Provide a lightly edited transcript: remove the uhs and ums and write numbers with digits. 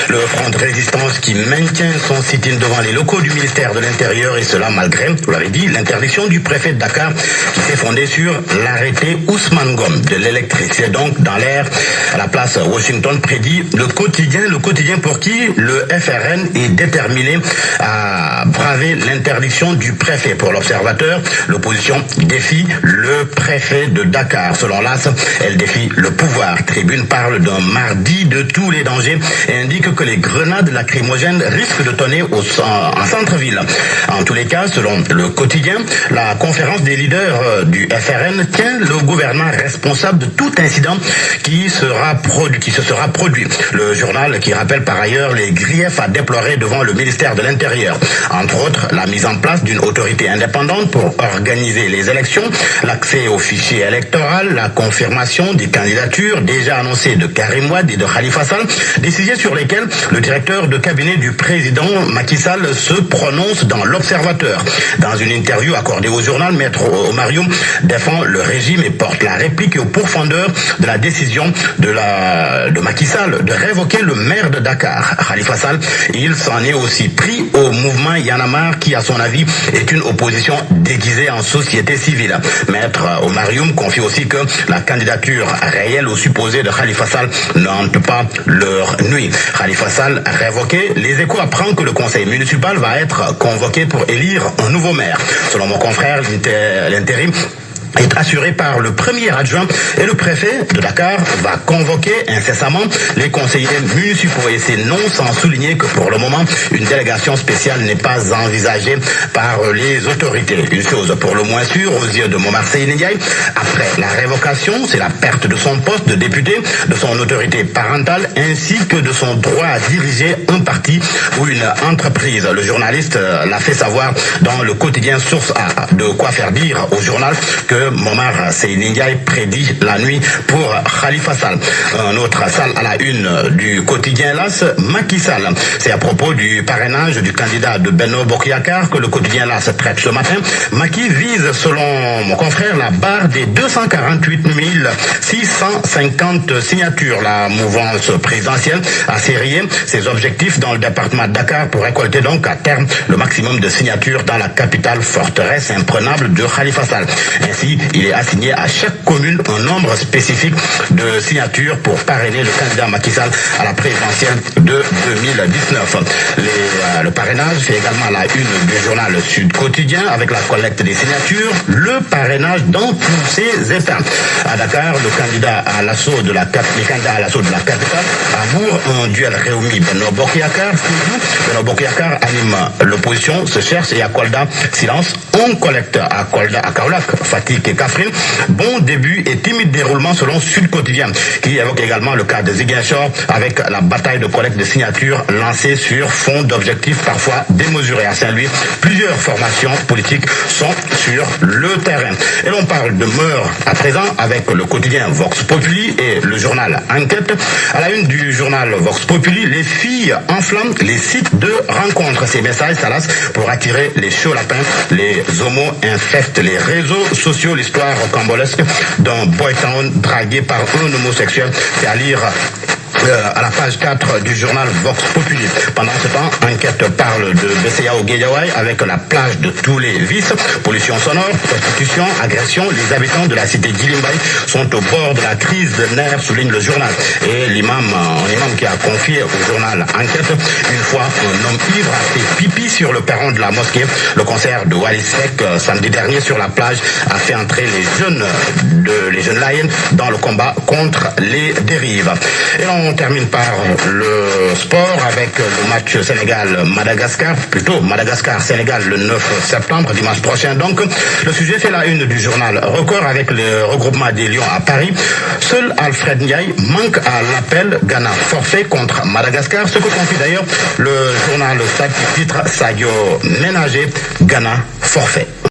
Le front de résistance qui maintient son sit-in devant les locaux du ministère de l'Intérieur, et cela malgré, vous l'avez dit, l'interdiction du préfet de Dakar qui s'est fondée sur l'arrêté Ousmane Gom de l'électricité. Donc dans l'air, à la place Washington, prédit le quotidien pour qui le FRN est déterminé à braver l'interdiction du préfet. Pour l'Observateur, l'opposition défie le préfet de Dakar. Selon l'AS, elle défie le pouvoir. Tribune parle d'un mardi de tous les dangers et indique que les grenades lacrymogènes risquent de tonner en centre-ville. En tous les cas, selon le quotidien, la conférence des leaders du FRN tient le gouvernement responsable de tout incident qui se sera produit. Le journal qui rappelle par ailleurs les griefs à déplorer devant le ministère de l'Intérieur. Entre autres, la mise en place d'une autorité indépendante pour organiser les élections, l'accès au fichier électoral, la confirmation des candidatures déjà annoncées de Karim Wade et de Khalifa Sall, des sujets sur lesquels le directeur de cabinet du président Macky Sall se prononce dans l'Observateur. Dans une interview accordée au journal, Maître Oumar Youm défend le régime et porte la réplique au pourfendeur de la décision de Macky Sall de révoquer le maire de Dakar, Khalifa Sall. Il s'en est aussi pris au mouvement Y en a marre qui, à son avis, est une opposition déguisée en société civile. Maître Oumar Youm confie aussi que la candidature réelle ou supposée de Khalifa Sall n'hante pas leur nuit. Khalifa Sall révoqué, les Échos apprend que le conseil municipal va être convoqué pour élire un nouveau maire. Selon mon confrère, l'intérim est assuré par le premier adjoint et le préfet de Dakar va convoquer incessamment les conseillers municipaux, et c'est non sans souligner que pour le moment une délégation spéciale n'est pas envisagée par les autorités. Une chose pour le moins sûre aux yeux de Momar Seyni Ndiaye, après la révocation, c'est la perte de son poste de député, de son autorité parentale ainsi que de son droit à diriger un parti ou une entreprise. Le journaliste l'a fait savoir dans le quotidien Source A. De quoi faire dire au journal que Momar Seyni Ndiaye prédit la nuit pour Khalifa Sall. Un autre Sall à la une du quotidien LAS, Macky Sall. C'est à propos du parrainage du candidat de Benno Bokk Yakaar que le quotidien LAS traite ce matin. Macky vise, selon mon confrère, la barre des 248 650 signatures. La mouvance présidentielle a serré ses objectifs dans le département de Dakar pour récolter donc à terme le maximum de signatures dans la capitale forteresse imprenable de Khalifa Sall. Ainsi, il est assigné à chaque commune un nombre spécifique de signatures pour parrainer le candidat Macky Sall à la présidentielle de 2019. Le parrainage fait également la une du journal Sud Quotidien avec la collecte des signatures, le parrainage dans tous ses états. À Dakar, les candidats à l'assaut de la capitale, à Bourg, un duel réuni Benno Bokk Yakaar. Benno Bokk Yakaar anime l'opposition, se cherche, et à Kolda, silence, on collecte. À Kolda, à Kaolack, Fatick et Kaffrine, bon début et timide déroulement selon Sud Quotidien, qui évoque également le cas de Ziguinchor avec la bataille de collecte de signatures lancée sur fond d'objectifs parfois démesurés. À Saint-Louis, plusieurs formations politiques sont sur le terrain. Et l'on parle de mœurs à présent avec le quotidien Vox Populi et le journal Enquête. À la une du journal Vox Populi, les filles enflamment les sites de rencontres. Ces messages salaces pour attirer les chauds lapins. Les homos infectent les réseaux sociaux. L'histoire rocambolesque d'un boy town dragué par un homosexuel. C'est à lire à la page 4 du journal Vox Populi. Pendant ce temps, Enquête parle de BCAO Guédiawaye avec la plage de tous les vices, pollution sonore, prostitution, agression. Les habitants de la cité d'Ilimbay sont au bord de la crise de nerfs, souligne le journal. Et un imam qui a confié au journal Enquête, une fois un homme ivre a fait pipi sur le perron de la mosquée. Le concert de Wally Seck samedi dernier sur la plage a fait entrer les jeunes Lions dans le combat contre les dérives. Et on termine par le sport avec le match Sénégal-Madagascar, plutôt Madagascar-Sénégal le 9 septembre, dimanche prochain. Donc, le sujet fait la une du journal Record avec le regroupement des Lions à Paris. Seul Alfred Ndiaye manque à l'appel. Ghana forfait contre Madagascar, ce que confie d'ailleurs le journal Stade qui titre Sadio Ménager, Ghana forfait.